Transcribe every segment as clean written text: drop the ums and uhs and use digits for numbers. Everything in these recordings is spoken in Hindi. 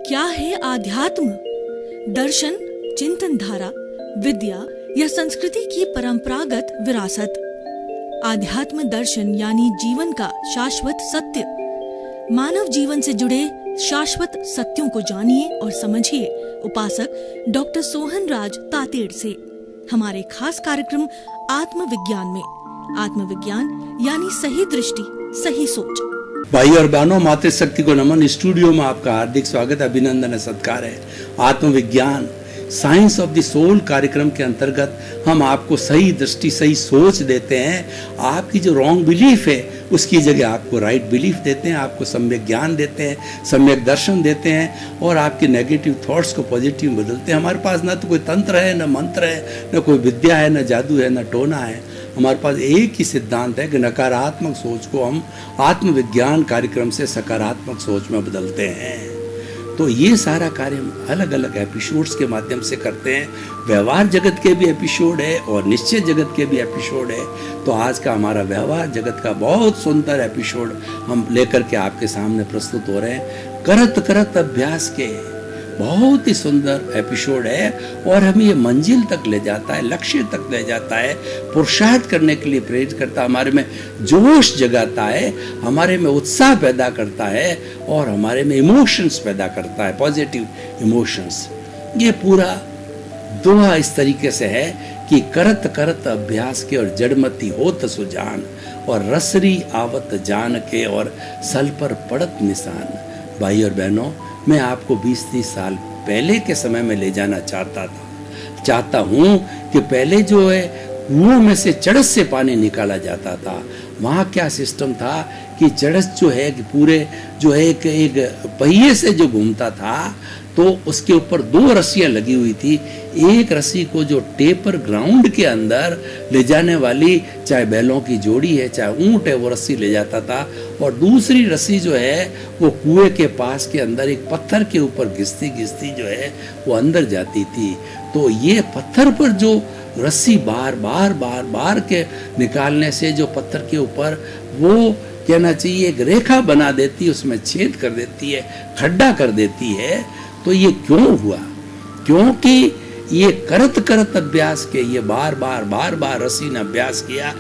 क्या है आध्यात्म? दर्शन, चिंतन धारा, विद्या या संस्कृति की परंपरागत विरासत। आध्यात्म दर्शन यानी जीवन का शाश्वत सत्य। मानव जीवन से जुड़े शाश्वत सत्यों को जानिए और समझिए उपासक डॉक्टर सोहन राज तातेड़ से हमारे खास कार्यक्रम आत्मविज्ञान में। आत्मविज्ञान यानी सही दृष्टि, सही सोच। भाई और बहनों, मातृशक्ति को नमन। स्टूडियो में आपका हार्दिक स्वागत, अभिनंदन है, सत्कार है। आत्मविज्ञान साइंस ऑफ द सोल कार्यक्रम के अंतर्गत हम आपको सही दृष्टि, सही सोच देते हैं। आपकी जो रॉन्ग बिलीफ है उसकी जगह आपको राइट बिलीफ देते हैं, आपको सम्यक ज्ञान देते हैं, सम्यक दर्शन देते हैं और आपके नेगेटिव थॉट्स को पॉजिटिव में बदलते हैं। हमारे पास ना तो कोई तंत्र है, ना मंत्र है, ना कोई विद्या है, ना जादू है, ना टोना है। हमारे पास एक ही सिद्धांत है कि नकारात्मक सोच को हम आत्मविज्ञान कार्यक्रम से सकारात्मक सोच में बदलते हैं। तो ये सारा कार्य हम अलग अलग एपिसोड्स के माध्यम से करते हैं। व्यवहार जगत के भी एपिसोड है और निश्चय जगत के भी एपिसोड है। तो आज का हमारा व्यवहार जगत का बहुत सुंदर एपिसोड हम लेकर के आपके सामने प्रस्तुत हो रहे हैं। करत करत अभ्यास के बहुत ही सुंदर एपिसोड है और हमें ये मंजिल तक ले जाता है, लक्ष्य तक ले जाता है, पुरुषार्थ करने के लिए प्रेरित करता है, हमारे में जोश जगाता है, हमारे में उत्साह पैदा करता है और हमारे में इमोशंस पैदा करता है, पॉजिटिव इमोशंस। ये पूरा दुआ इस तरीके से है कि करत करत अभ्यास के और जड़मती होत सुजान और रसरी आवत जान के और सल पर पड़त निशान। भाई और बहनों, मैं आपको 20-30 साल पहले के समय में ले जाना चाहता हूँ कि पहले जो है कुओं में से चड़स से पानी निकाला जाता था। वहाँ क्या सिस्टम था कि चड़स जो है कि पूरे जो है एक पहिए से जो घूमता था तो उसके ऊपर 2 रस्सियाँ लगी हुई थी। एक रस्सी को जो टेपर ग्राउंड के अंदर ले जाने वाली, चाहे बैलों की जोड़ी है चाहे ऊंट है, वो रस्सी ले जाता था और दूसरी रस्सी जो है वो कुएं के पास के अंदर एक पत्थर के ऊपर घिसती घिसती जो है वो अंदर जाती थी। तो ये पत्थर पर जो रस्सी बार के निकालने से जो पत्थर के ऊपर वो कहना चाहिए एक रेखा बना देती है, उसमें छेद कर देती है, खड्डा कर देती है। तो ये क्यों हुआ? क्योंकि ये करत करत अभ्यास के ये बार बार रस्सी ने अभ्यास किया।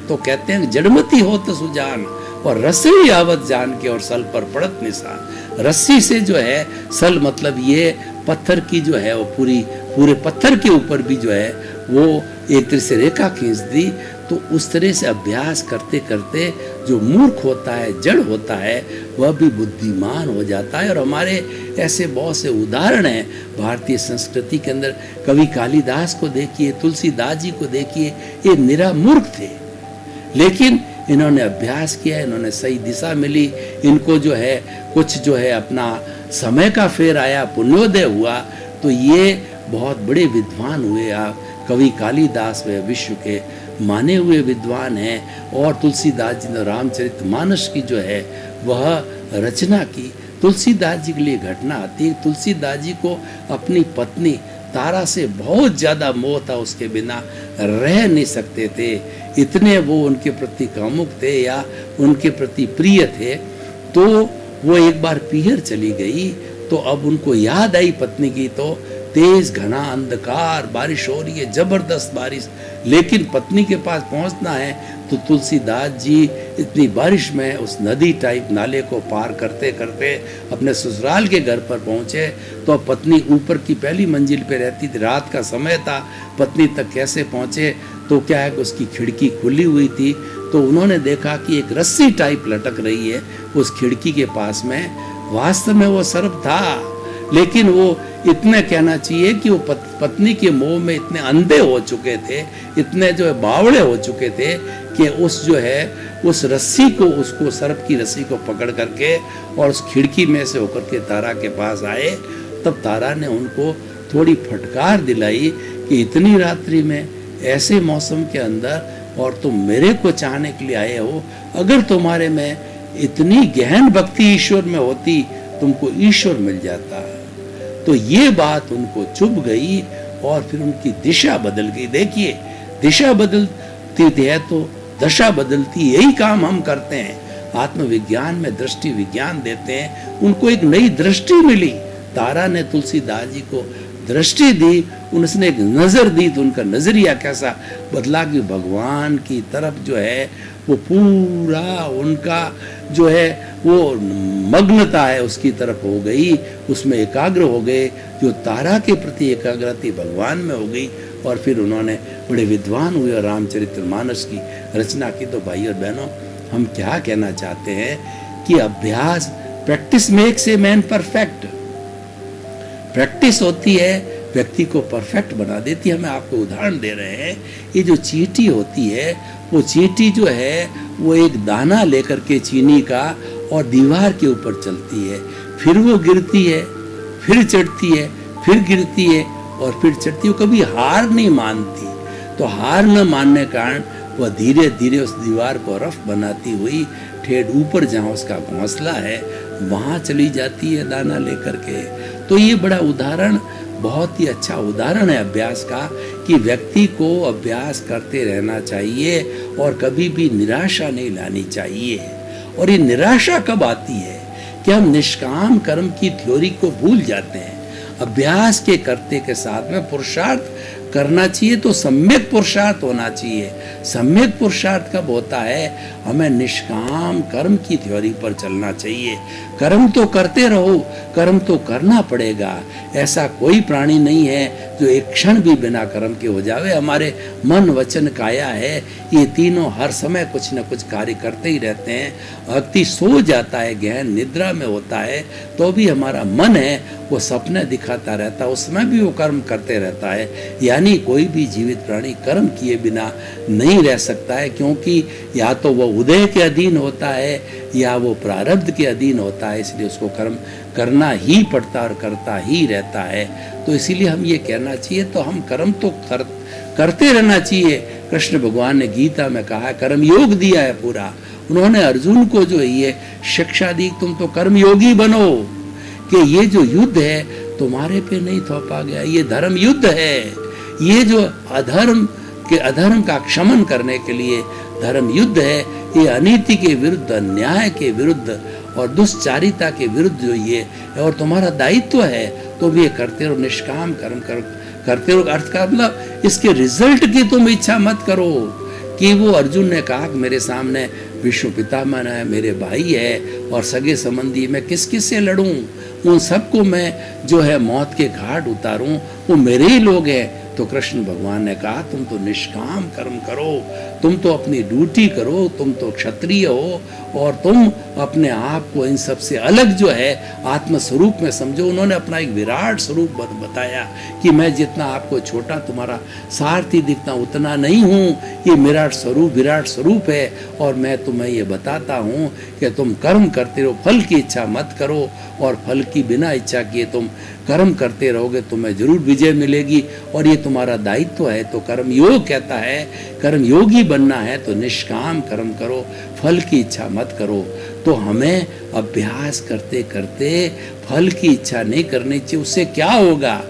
तो कहते हैं जड़मती होत सुजान और रसरी आवत जान के और सल पर पड़त निशान। रस्सी से जो है सल मतलब ये पत्थर की जो है वो पूरे पत्थर के ऊपर भी जो है वो एक तरह से रेखा खींच दी। तो उस तरह से अभ्यास करते करते जो मूर्ख होता है, जड़ होता है, वह भी बुद्धिमान हो जाता है। और हमारे ऐसे बहुत से उदाहरण हैं भारतीय संस्कृति के अंदर। कवि कालिदास को देखिए, तुलसीदास जी को देखिए, ये निरा मूर्ख थे लेकिन इन्होंने अभ्यास किया, इन्होंने सही दिशा मिली, इनको जो है कुछ जो है अपना समय का फेर आया, पुण्योदय हुआ तो ये बहुत बड़े विद्वान हुए। आप कवि कालिदास वे विश्व के माने हुए विद्वान हैं और तुलसीदास जी ने रामचरितमानस की जो है वह रचना की। तुलसीदास जी के लिए घटना आती है, तुलसीदास जी को अपनी पत्नी तारा से बहुत ज़्यादा मोह था, उसके बिना रह नहीं सकते थे, इतने वो उनके प्रति कामुक थे या उनके प्रति प्रिय थे। तो वो एक बार पीहर चली गई तो अब उनको याद आई पत्नी की। तो तेज घना अंधकार, बारिश हो रही है, जबरदस्त बारिश, लेकिन पत्नी के पास पहुंचना है। तो तुलसीदास जी इतनी बारिश में उस नदी टाइप नाले को पार करते करते अपने ससुराल के घर पर पहुंचे। तो अब पत्नी ऊपर की पहली मंजिल पे रहती थी, रात का समय था, पत्नी तक कैसे पहुंचे? तो क्या है कि उसकी खिड़की खुली हुई थी तो उन्होंने देखा कि एक रस्सी टाइप लटक रही है उस खिड़की के पास में। वास्तव में वो सर्प था लेकिन वो इतना कहना चाहिए कि वो पत्नी के मोह में इतने अंधे हो चुके थे, इतने जो है बावड़े हो चुके थे कि उस जो है उस रस्सी को, उसको सर्प की रस्सी को पकड़ करके और उस खिड़की में से होकर के तारा के पास आए। तब तारा ने उनको थोड़ी फटकार दिलाई कि इतनी रात्रि में ऐसे मौसम के अंदर और तुम मेरे को चाहने के लिए आए हो, अगर तुम्हारे में इतनी गहन भक्ति ईश्वर में होती तुमको ईश्वर मिल जाता। तो ये बात उनको चुभ गई और फिर उनकी दिशा बदल गई। देखिए, दिशा बदलती है तो दशा बदलती, यही काम हम करते हैं। आत्मविज्ञान में दृष्टि विज्ञान देते हैं, उनको एक नई दृष्टि मिली तारा ने तुलसीदास जी को दृष्टि दी, उनसे एक नज़र दी, तो उनका नज़रिया कैसा बदला कि भगवान की तरफ जो है वो पूरा उनका जो है वो मग्नता है उसकी तरफ हो गई, उसमें एकाग्र हो गए। जो तारा के प्रति एकाग्रता भगवान में हो गई, और फिर उन्होंने बड़े विद्वान हुए और रामचरितमानस की रचना की। तो भाई और बहनों, हम क्या कहना चाहते हैं कि अभ्यास, practice makes a man perfect. Practice होती है व्यक्ति को परफेक्ट बना देती है। हम आपको उदाहरण दे रहे हैं, ये जो चींटी होती है, वो चींटी जो है वो एक दाना लेकर के चीनी का और दीवार के ऊपर चलती है, फिर वो गिरती है, फिर चढ़ती है, फिर गिरती है और फिर चढ़ती है। वो कभी हार नहीं मानती। तो हार न मानने के कारण वह धीरे धीरे उस दीवार को रफ बनाती हुई ठेठ ऊपर जहाँ उसका घोंसला है वहाँ चली जाती है दाना लेकर के। तो ये बड़ा उदाहरण, बहुत ही अच्छा उदाहरण है अभ्यास का, कि व्यक्ति को अभ्यास करते रहना चाहिए और कभी भी निराशा नहीं लानी चाहिए। और ये निराशा कब आती है कि हम निष्काम कर्म की थ्योरी को भूल जाते हैं। अभ्यास के करते के साथ में पुरुषार्थ करना चाहिए, तो सम्यक पुरुषार्थ होना चाहिए। सम्यक पुरुषार्थ कब होता है? हमें निष्काम कर्म की थ्योरी पर चलना चाहिए। कर्म तो करते रहो, कर्म तो करना पड़ेगा। ऐसा कोई प्राणी नहीं है जो एक क्षण भी बिना कर्म के हो जावे। हमारे मन वचन काया है, ये तीनों हर समय कुछ न कुछ कार्य करते ही रहते हैं। व्यक्ति सो जाता है, गहन निद्रा में होता है, तो भी हमारा मन है वो सपने दिखाता रहता है, उसमें भी वो कर्म करते रहता है। यानी कोई भी जीवित प्राणी कर्म किए बिना नहीं रह सकता है, क्योंकि या तो वो उदय के अधीन होता है या वो प्रारब्ध के अधीन होता है। इसलिए उसको कर्म करना ही पड़ता और करता ही रहता है। तो इसीलिए हम ये कहना चाहिए, तो हम कर्म तो करते रहना चाहिए। कृष्ण भगवान ने गीता में कहा, कर्म योग दिया है पूरा। उन्होंने अर्जुन को जो ये शिक्षा दी, तुम तो कर्म योगी बनो, कि ये जो युद्ध है तुम्हारे पे नहीं थोपा गया, ये धर्म युद्ध है। ये जो अधर्म का क्षमन करने के लिए धर्म युद्ध है, ये अनीति के विरुद्ध, अन्याय के विरुद्ध और दुष्चारिता के विरुद्ध जो ये, और तुम्हारा दायित्व है, तुम ये करते रहो, निष्काम कर्म करते रहो। अर्थ का मतलब इसके रिजल्ट की तुम इच्छा मत करो। कि वो अर्जुन ने कहा कि मेरे सामने विश्व पितामह है, मेरे भाई है और सगे संबंधी, मैं किस किस से लड़ूं? उन सबको मैं जो है मौत के घाट उतारूं, वो मेरे ही लोग हैं। तो कृष्ण भगवान ने कहा, तुम तो निष्काम कर्म करो, तुम तो अपनी ड्यूटी करो, तुम तो क्षत्रिय हो और तुम अपने आप को इन सब से अलग जो है आत्म स्वरूप में समझो। उन्होंने अपना एक विराट स्वरूप बताया कि मैं जितना आपको छोटा तुम्हारा सारथी दिखता उतना नहीं हूँ, ये मेरा विराट स्वरूप है। और मैं तुम्हें ये बताता हूँ कि तुम कर्म करते रहो, फल की इच्छा मत करो, और फल की बिना इच्छा किए तुम कर्म करते रहोगे, तुम्हें जरूर विजय मिलेगी और ये तुम्हारा दायित्व है। तो कर्म योग कहता है, कर्म योगी बनना है तो निष्काम कर्म करो, फल की इच्छा मत करो। तो हमें अभ्यास करते करते फल की इच्छा नहीं करनी चाहिए। उससे क्या होगा?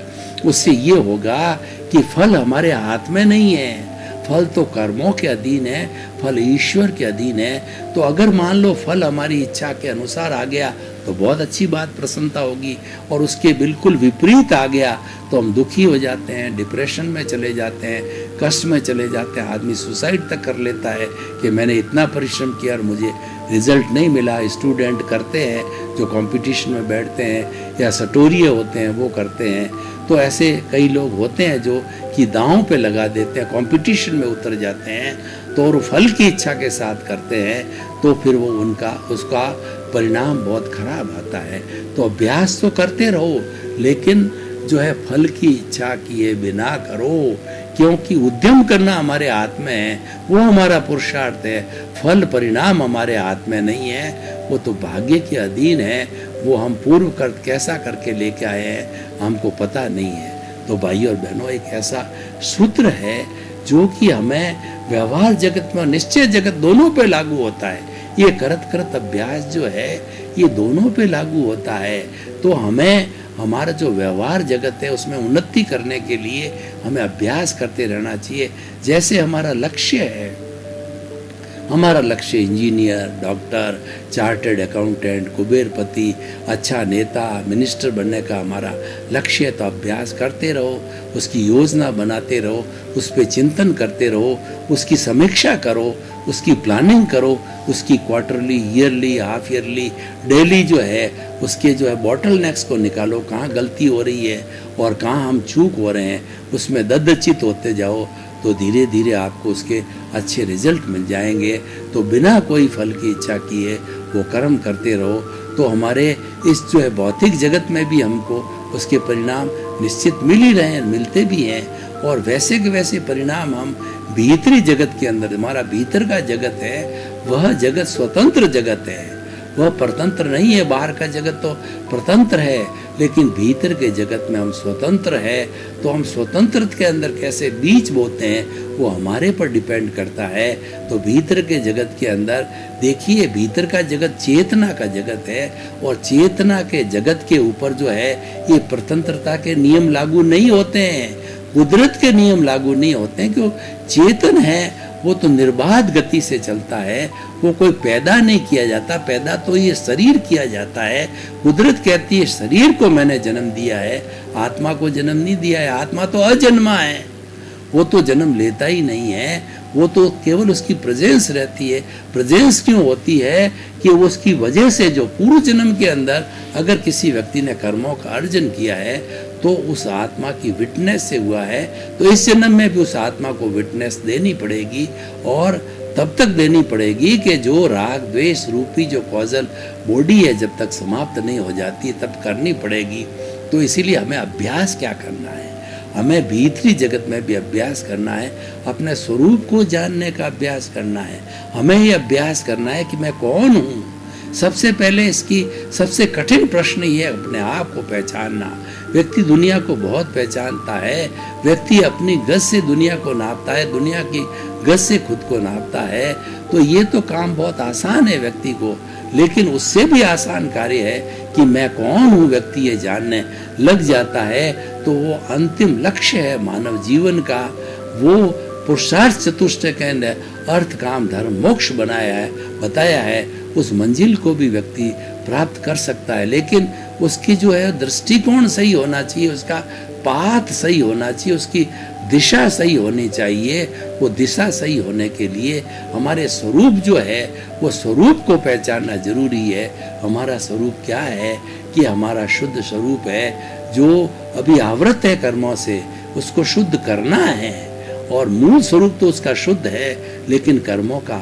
उससे ये होगा कि फल हमारे हाथ में नहीं है, फल तो कर्मों के अधीन है, फल ईश्वर के अधीन है। तो अगर मान लो फल हमारी इच्छा के अनुसार आ गया तो बहुत अच्छी बात, प्रसन्नता होगी, और उसके बिल्कुल विपरीत आ गया तो हम दुखी हो जाते हैं, डिप्रेशन में चले जाते हैं, कष्ट में चले जाते हैं। आदमी सुसाइड तक कर लेता है कि मैंने इतना परिश्रम किया और मुझे रिजल्ट नहीं मिला। स्टूडेंट करते हैं जो कंपटीशन में बैठते हैं, या सटोरिये होते हैं वो करते हैं। तो ऐसे कई लोग होते हैं जो कि दांव पे लगा देते हैं, कंपटीशन में उतर जाते हैं, तो और फल की इच्छा के साथ करते हैं, तो फिर वो उसका परिणाम बहुत खराब आता है। तो अभ्यास तो करते रहो, लेकिन जो है फल की इच्छा किए बिना करो, क्योंकि उद्यम करना हमारे हाथ में है, वो हमारा पुरुषार्थ है। फल परिणाम हमारे हाथ में नहीं है, वो तो भाग्य के अधीन है। वो हम पूर्व कैसा करके लेके आए हैं हमको पता नहीं है। तो भाई और बहनों, एक ऐसा सूत्र है जो कि हमें व्यवहार जगत में, निश्चय जगत दोनों पे लागू होता है। ये करत करत अभ्यास जो है ये दोनों पे लागू होता है। तो हमें हमारा जो व्यवहार जगत है उसमें उन्नति करने के लिए हमें अभ्यास करते रहना चाहिए। जैसे हमारा लक्ष्य है, हमारा लक्ष्य इंजीनियर, डॉक्टर, चार्टर्ड अकाउंटेंट, कुबेरपति, अच्छा नेता, मिनिस्टर बनने का हमारा लक्ष्य है। तो अभ्यास करते रहो, उसकी योजना बनाते रहो, उस पर चिंतन करते रहो, उसकी समीक्षा करो, उसकी प्लानिंग करो, उसकी quarterly, yearly, half yearly, daily जो है उसके जो है बॉटल नेक्स को निकालो, कहाँ गलती हो रही है और कहाँ हम चूक हो रहे हैं, उसमें ददचित होते जाओ तो धीरे धीरे आपको उसके अच्छे रिजल्ट मिल जाएंगे। तो बिना कोई फल की इच्छा किए वो कर्म करते रहो तो हमारे इस जो है भौतिक जगत में भी हमको उसके परिणाम निश्चित मिल ही रहे हैं, मिलते भी हैं। और वैसे के वैसे परिणाम हम भीतरी जगत के अंदर, हमारा भीतर का जगत है, वह जगत स्वतंत्र जगत है, वह परतंत्र नहीं है। बाहर का जगत तो परतंत्र है, लेकिन भीतर के जगत में हम स्वतंत्र है। तो हम स्वतंत्र के अंदर कैसे बीज बोते हैं वो हमारे पर डिपेंड करता है। तो भीतर के जगत के अंदर देखिए, भीतर का जगत चेतना का जगत है और चेतना के जगत के ऊपर जो है ये परतंत्रता के नियम लागू नहीं होते हैं, कुदरत के नियम लागू नहीं होते हैं। क्यों? चेतन है वो तो निर्बाध गति से चलता है, वो कोई पैदा नहीं किया जाता, पैदा तो ये शरीर किया जाता है। कुदरत कहती है शरीर को मैंने जन्म दिया है, आत्मा को जन्म नहीं दिया है। आत्मा तो अजन्मा है, वो तो जन्म लेता ही नहीं है, वो तो केवल उसकी प्रेजेंस रहती है। प्रेजेंस क्यों होती है कि वो उसकी वजह से जो पूर्व जन्म के अंदर अगर किसी व्यक्ति ने कर्मों का अर्जन किया है तो उस आत्मा की विटनेस से हुआ है, तो इस जन्म में भी उस आत्मा को विटनेस देनी पड़ेगी। और तब तक देनी पड़ेगी कि जो राग द्वेष रूपी जो कॉजल बॉडी है जब तक समाप्त नहीं हो जाती तब करनी पड़ेगी। तो इसीलिए हमें अभ्यास क्या करना है, हमें भीतरी जगत में भी अभ्यास करना है, अपने स्वरूप को जानने का अभ्यास करना है। हमें ये अभ्यास करना है कि मैं कौन हूँ। सबसे पहले इसकी सबसे कठिन प्रश्न ये है अपने आप को पहचानना। व्यक्ति दुनिया को बहुत पहचानता है, व्यक्ति अपनी गज से दुनिया को नापता है, दुनिया की गज से खुद को नापता है। तो ये तो काम बहुत आसान है व्यक्ति को, लेकिन उससे भी आसान कार्य है कि मैं कौन हूँ व्यक्ति ये जानने लग जाता है तो वो अंतिम लक्ष्य है मानव जीवन का। वो पुरुषार्थ चतुष्टय के अंदर अर्थ काम धर्म मोक्ष बताया है, उस मंजिल को भी व्यक्ति प्राप्त कर सकता है। लेकिन उसकी जो है दृष्टिकोण सही होना चाहिए, उसका पाथ सही होना चाहिए, उसकी दिशा सही होनी चाहिए। वो दिशा सही होने के लिए हमारे स्वरूप जो है वो स्वरूप को पहचानना जरूरी है। हमारा स्वरूप क्या है कि हमारा शुद्ध स्वरूप है जो अभी आवृत है कर्मों से, उसको शुद्ध करना है। और मूल स्वरूप तो उसका शुद्ध है, लेकिन कर्मों का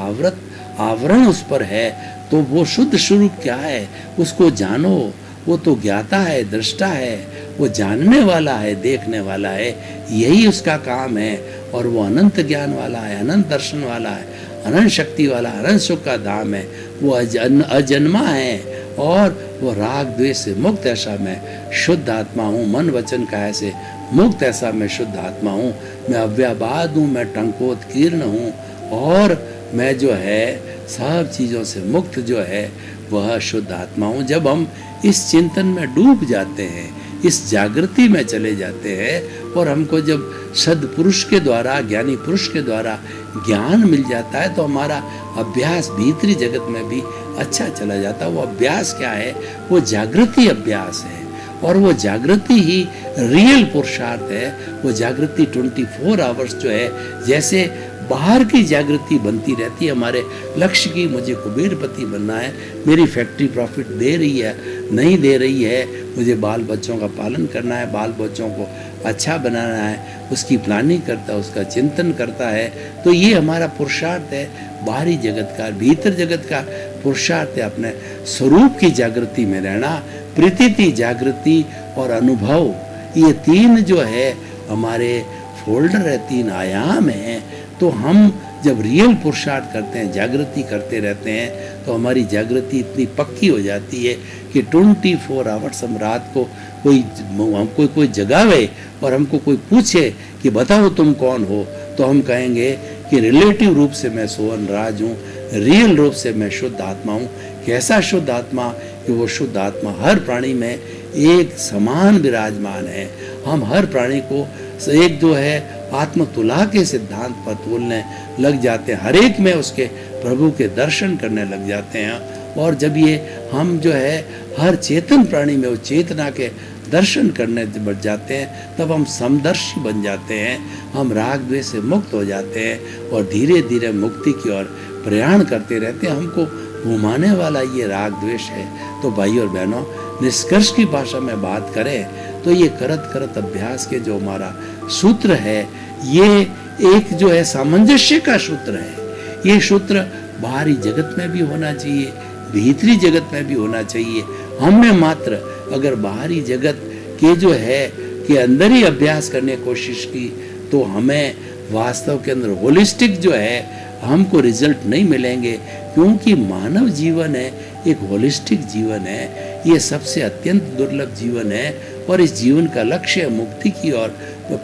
आवरण उस पर है। तो वो शुद्ध स्वरूप क्या है उसको जानो। वो तो ज्ञाता है, दृष्टा है, वो जानने वाला है, देखने वाला है, यही उसका काम है। और वो अनंत ज्ञान वाला है, अनंत दर्शन वाला है, अनंत शक्ति वाला, अनंत सुख का धाम है। वो अजन्मा है और वो राग द्वेष से मुक्त ऐसा मैं शुद्ध आत्मा हूँ, मन वचन काया से मुक्त ऐसा मैं शुद्ध आत्मा हूँ। मैं अव्याबाद हूँ, मैं टंकोत्कीर्ण हूँ और मैं जो है सब चीज़ों से मुक्त जो है वह शुद्ध आत्मा हूँ। जब हम इस चिंतन में डूब जाते हैं, इस जागृति में चले जाते हैं और हमको जब सद्पुरुष के द्वारा, ज्ञानी पुरुष के द्वारा ज्ञान मिल जाता है तो हमारा अभ्यास भीतरी जगत में भी अच्छा चला जाता है। वो अभ्यास क्या है? वो जागृति अभ्यास है और वो जागृति ही रियल पुरुषार्थ है। वो जागृति 24 आवर्स जो है, जैसे बाहर की जागृति बनती रहती है हमारे लक्ष्य की, मुझे कुबेरपति बनना है, मेरी फैक्ट्री प्रॉफिट दे रही है नहीं दे रही है, मुझे बाल बच्चों का पालन करना है, बाल बच्चों को अच्छा बनाना है, उसकी प्लानिंग करता है, उसका चिंतन करता है। तो ये हमारा पुरुषार्थ है बाहरी जगत का। भीतर जगत का पुरुषार्थ है अपने स्वरूप की जागृति में रहना। प्रतीति, जागृति और अनुभव, ये तीन जो है हमारे फोल्डर है, तीन आयाम हैं। तो हम जब रियल पुरुषार्थ करते हैं, जागृति करते रहते हैं, तो हमारी जागृति इतनी पक्की हो जाती है कि 24 आवर्स हम रात को कोई जगावे और हमको कोई पूछे कि बताओ तुम कौन हो, तो हम कहेंगे कि रिलेटिव रूप से मैं सोहन राज हूँ, रियल रूप से मैं शुद्ध आत्मा हूँ। कैसा शुद्ध आत्मा? कि वो शुद्ध आत्मा हर प्राणी में एक समान विराजमान है। हम हर प्राणी को एक जो है आत्म तुला के सिद्धांत पर तोलने लग जाते हैं, हर एक में उसके प्रभु के दर्शन करने लग जाते हैं। और जब ये हम जो है हर चेतन प्राणी में वो चेतना के दर्शन करने बढ़ जाते हैं, तब हम समदर्शी बन जाते हैं, हम राग द्वेष से मुक्त हो जाते हैं और धीरे धीरे मुक्ति की ओर प्रयाण करते रहते हैं। हमको घुमाने वाला ये राग द्वेष है। तो भाई और बहनों, निष्कर्ष की भाषा में बात करें तो ये करत करत अभ्यास के जो हमारा सूत्र है, ये एक जो है सामंजस्य का सूत्र है। ये सूत्र बाहरी जगत में भी होना चाहिए, भीतरी जगत में भी होना चाहिए। हमने मात्र अगर बाहरी जगत के जो है के अंदर ही अभ्यास करने की कोशिश की तो हमें वास्तव के अंदर होलिस्टिक जो है हमको रिजल्ट नहीं मिलेंगे, क्योंकि मानव जीवन है एक होलिस्टिक जीवन है। ये सबसे अत्यंत दुर्लभ जीवन है और इस जीवन का लक्ष्य मुक्ति की ओर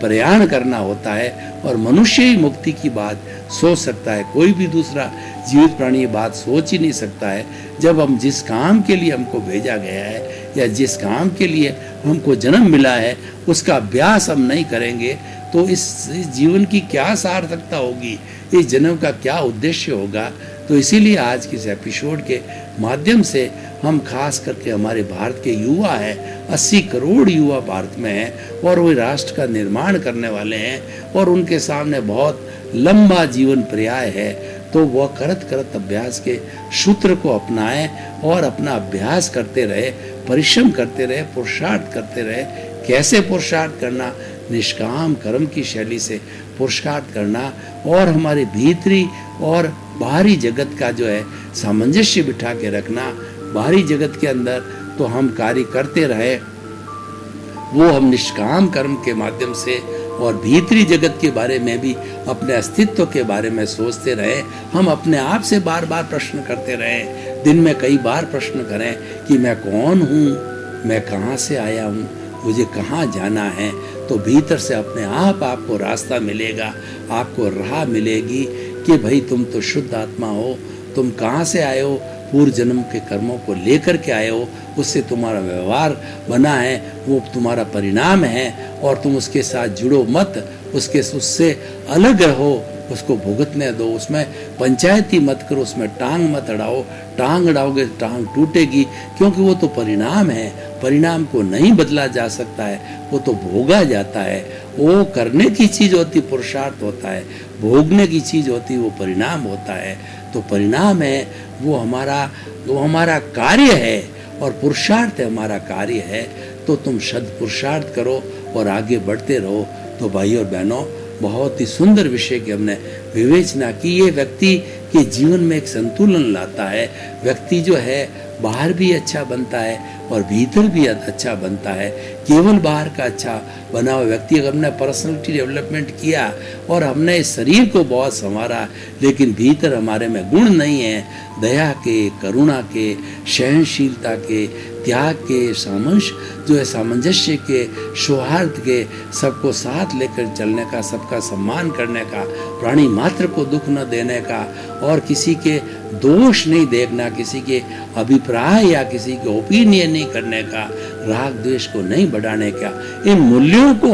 प्रयाण करना होता है। और मनुष्य ही मुक्ति की बात सोच सकता है, कोई भी दूसरा जीवित प्राणी ये बात सोच ही नहीं सकता है। जब हम जिस काम के लिए हमको भेजा गया है या जिस काम के लिए हमको जन्म मिला है उसका अभ्यास हम नहीं करेंगे तो इस जीवन की क्या सार्थकता होगी, इस जन्म का क्या उद्देश्य होगा। तो इसीलिए आज के इस एपिसोड के माध्यम से हम खास करके हमारे भारत के युवा हैं, 80 करोड़ युवा भारत में हैं और वो राष्ट्र का निर्माण करने वाले हैं और उनके सामने बहुत लंबा जीवन पर्याय है। तो वह करत करत अभ्यास के सूत्र को अपनाएं और अपना अभ्यास करते रहे, परिश्रम करते रहे, पुरुषार्थ करते रहे। कैसे पुरुषार्थ करना? निष्काम कर्म की शैली से पुरुषार्थ करना और हमारे भीतरी और बाहरी जगत का जो है सामंजस्य बिठा के रखना। बाहरी जगत के अंदर तो हम कार्य करते रहे, वो हम निष्काम कर्म के माध्यम से, और भीतरी जगत के बारे में भी अपने अस्तित्व के बारे में सोचते रहे। हम अपने आप से बार बार प्रश्न करते रहे, दिन में कई बार प्रश्न करें कि मैं कौन हूँ, मैं कहाँ से आया हूँ, मुझे कहाँ जाना है। तो भीतर से अपने आप आपको रास्ता मिलेगा, आपको राह मिलेगी कि भाई तुम तो शुद्ध आत्मा हो, तुम कहाँ से आए हो, पूर्व जन्म के कर्मों को लेकर के आए हो, उससे तुम्हारा व्यवहार बना है, वो तुम्हारा परिणाम है और तुम उसके साथ जुड़ो मत, उससे अलग रहो, उसको भुगतने दो, उसमें पंचायती मत करो, उसमें टांग मत अड़ाओ। टांग अड़ाओगे टांग टूटेगी, क्योंकि वो तो परिणाम है, परिणाम को नहीं बदला जा सकता है, वो तो भोगा जाता है। वो करने की चीज होती पुरुषार्थ होता है, भोगने की चीज होती वो परिणाम होता है। तो परिणाम है वो हमारा कार्य है और पुरुषार्थ हमारा कार्य है। तो तुम शब्द पुरुषार्थ करो और आगे बढ़ते रहो। तो भाई और बहनों, बहुत ही सुंदर विषय की हमने विवेचना की। ये व्यक्ति के जीवन में एक संतुलन लाता है। व्यक्ति जो है बाहर भी अच्छा बनता है और भीतर भी अच्छा बनता है। केवल बाहर का अच्छा बना हुआ व्यक्ति, अगर हमने पर्सनालिटी डेवलपमेंट किया और हमने इस शरीर को बहुत संवारा, लेकिन भीतर हमारे में गुण नहीं है, दया के, करुणा के, सहनशीलता के, त्याग के, सामंजस्य के, सौहार्द के, सबको साथ लेकर चलने का, सबका सम्मान करने का, प्राणी मात्र को दुख न देने का और किसी के दोष नहीं देखना, किसी के अभिप्राय या किसी के ओपिनियन नहीं करने का, राग द्वेष को नहीं बढ़ाने का, इन मूल्यों को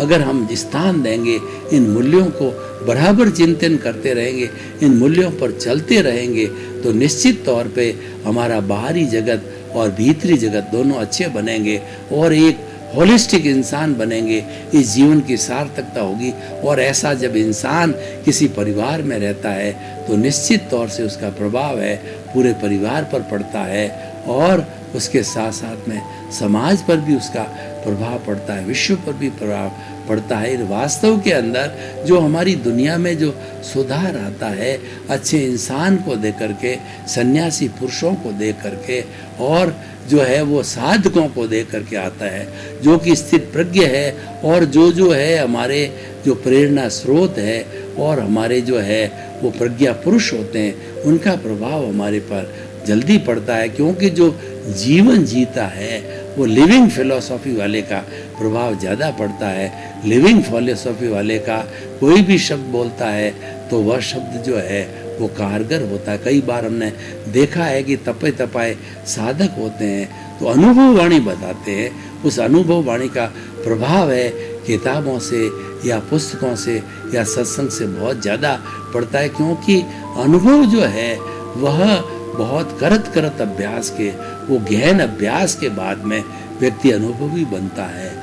अगर हम स्थान देंगे, इन मूल्यों को बराबर चिंतन करते रहेंगे, इन मूल्यों पर चलते रहेंगे, तो निश्चित तौर पे हमारा बाहरी जगत और भीतरी जगत दोनों अच्छे बनेंगे और एक होलिस्टिक इंसान बनेंगे। इस जीवन की सार्थकता होगी। और ऐसा जब इंसान किसी परिवार में रहता है तो निश्चित तौर से उसका प्रभाव है पूरे परिवार पर पड़ता है और उसके साथ साथ में समाज पर भी उसका प्रभाव पड़ता है, विश्व पर भी प्रभाव पड़ता है। वास्तव के अंदर जो हमारी दुनिया में जो सुधार आता है, अच्छे इंसान को दे करके, सन्यासी पुरुषों को दे करके और जो है वो साधकों को दे करके आता है, जो कि स्थित प्रज्ञ है और जो है हमारे जो प्रेरणा स्रोत है और हमारे जो है वो प्रज्ञा पुरुष होते हैं, उनका प्रभाव हमारे पर जल्दी पड़ता है। क्योंकि जो जीवन जीता है वो लिविंग फिलॉसफी वाले का प्रभाव ज़्यादा पड़ता है। लिविंग फिलॉसफी वाले का कोई भी शब्द बोलता है तो वह शब्द जो है वो कारगर होता है। कई बार हमने देखा है कि तपे तपाए साधक होते हैं तो अनुभव वाणी बताते हैं, उस अनुभव वाणी का प्रभाव है किताबों से या पुस्तकों से या सत्संग से बहुत ज़्यादा पड़ता है, क्योंकि अनुभव जो है वह बहुत करत करत अभ्यास के, वो गहन अभ्यास के बाद में व्यक्ति अनुभवी बनता है।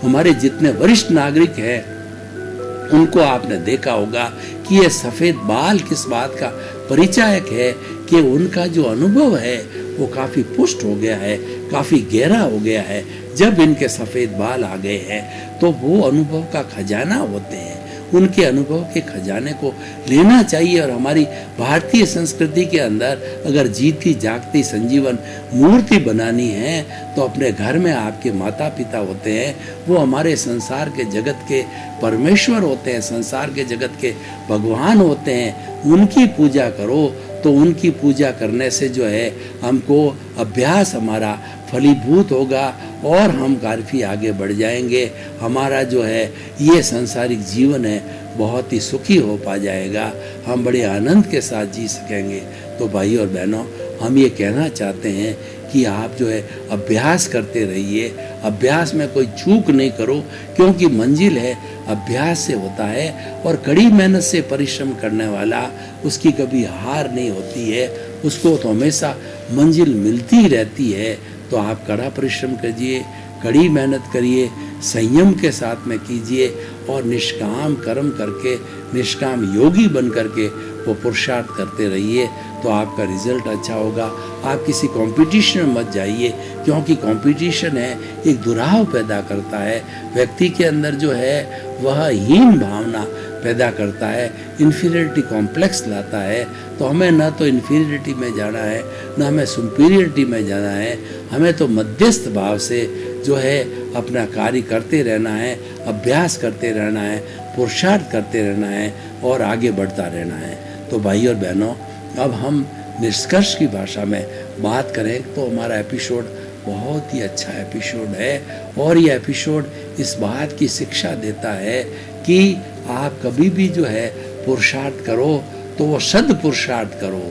हमारे जितने वरिष्ठ नागरिक हैं उनको आपने देखा होगा कि ये सफ़ेद बाल किस बात का परिचायक है कि उनका जो अनुभव है वो काफ़ी पुष्ट हो गया है, काफ़ी गहरा हो गया है। जब इनके सफ़ेद बाल आ गए हैं तो वो अनुभव का खजाना होते हैं, उनके अनुभव के खजाने को लेना चाहिए। और हमारी भारतीय संस्कृति के अंदर अगर जीती जागती संजीवन मूर्ति बनानी है तो अपने घर में आपके माता पिता होते हैं, वो हमारे संसार के जगत के परमेश्वर होते हैं, संसार के जगत के भगवान होते हैं। उनकी पूजा करो तो उनकी पूजा करने से जो है हमको अभ्यास हमारा फलीभूत होगा और हम काफ़ी आगे बढ़ जाएंगे। हमारा जो है ये सांसारिक जीवन है बहुत ही सुखी हो पा जाएगा, हम बड़े आनंद के साथ जी सकेंगे। तो भाई और बहनों, हम ये कहना चाहते हैं कि आप जो है अभ्यास करते रहिए, अभ्यास में कोई चूक नहीं करो, क्योंकि मंजिल है अभ्यास से होता है। और कड़ी मेहनत से परिश्रम करने वाला उसकी कभी हार नहीं होती है, उसको तो हमेशा मंजिल मिलती रहती है। तो आप कड़ा परिश्रम कीजिए, कड़ी मेहनत करिए, संयम के साथ में कीजिए और निष्काम कर्म करके, निष्काम योगी बन करके वो पुरुषार्थ करते रहिए, तो आपका रिजल्ट अच्छा होगा। आप किसी कंपटीशन में मत जाइए, क्योंकि कंपटीशन है एक दुराव पैदा करता है, व्यक्ति के अंदर जो है वह हीन भावना पैदा करता है, इन्फीरियरिटी कॉम्प्लेक्स लाता है। तो हमें ना तो इन्फीरियरिटी में जाना है, ना हमें सुपीरियरिटी में जाना है, हमें तो मध्यस्थ भाव से जो है अपना कार्य करते रहना है, अभ्यास करते रहना है, पुरुषार्थ करते रहना है और आगे बढ़ता रहना है। तो भाई और बहनों, अब हम निष्कर्ष की भाषा में बात करें तो हमारा एपिसोड बहुत ही अच्छा एपिसोड है और ये एपिसोड इस बात की शिक्षा देता है कि आप कभी भी जो है पुरुषार्थ करो तो वो सद पुरुषार्थ करो,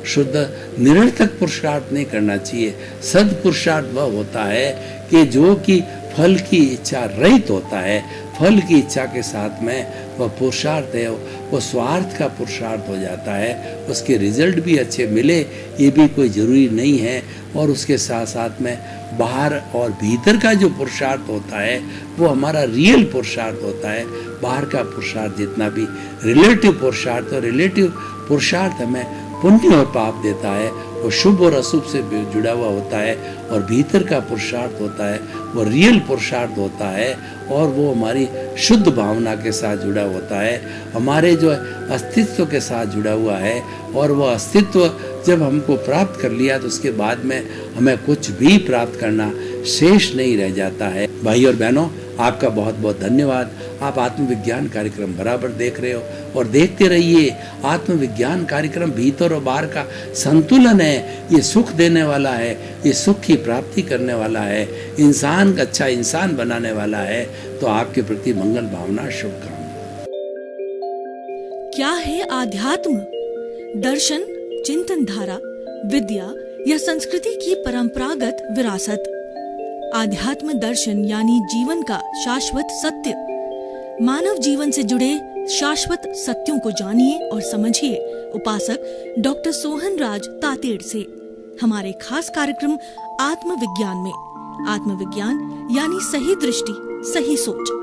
शुद्ध निरर्थक पुरुषार्थ नहीं करना चाहिए। सद पुरुषार्थ वह होता है कि जो कि फल की इच्छा रहित होता है, फल की इच्छा के साथ में वह पुरुषार्थ है वो स्वार्थ का पुरुषार्थ हो जाता है। उसके रिजल्ट भी अच्छे मिले ये भी कोई ज़रूरी नहीं है, और उसके साथ साथ में बाहर और भीतर का जो पुरुषार्थ होता है वो हमारा रियल पुरुषार्थ होता है। बाहर का पुरुषार्थ जितना भी रिलेटिव पुरुषार्थ, और रिलेटिव पुरुषार्थ हमें पुण्य और पाप देता है, वो शुभ और अशुभ से जुड़ा हुआ होता है। और भीतर का पुरुषार्थ होता है वो रियल पुरुषार्थ होता है, और वो हमारी शुद्ध भावना के साथ जुड़ा होता है, हमारे जो अस्तित्व के साथ जुड़ा हुआ है। और वह अस्तित्व जब हमको प्राप्त कर लिया तो उसके बाद में हमें कुछ भी प्राप्त करना शेष नहीं रह जाता है। भाई और बहनों, आपका बहुत बहुत धन्यवाद। आप आत्मविज्ञान कार्यक्रम बराबर देख रहे हो और देखते रहिए। आत्मविज्ञान कार्यक्रम भीतर और बाहर का संतुलन है, ये सुख देने वाला है, ये सुख की प्राप्ति करने वाला है, इंसान का अच्छा इंसान बनाने वाला है। तो आपके प्रति मंगल भावना, शुभकामना। क्या है आध्यात्म? दर्शन, चिंतन धारा, विद्या या संस्कृति की परंपरागत विरासत। आध्यात्म दर्शन यानी जीवन का शाश्वत सत्य। मानव जीवन से जुड़े शाश्वत सत्यों को जानिए और समझिए उपासक डॉक्टर सोहन राज तातेड़ से हमारे खास कार्यक्रम आत्मविज्ञान में। आत्मविज्ञान यानी सही दृष्टि, सही सोच।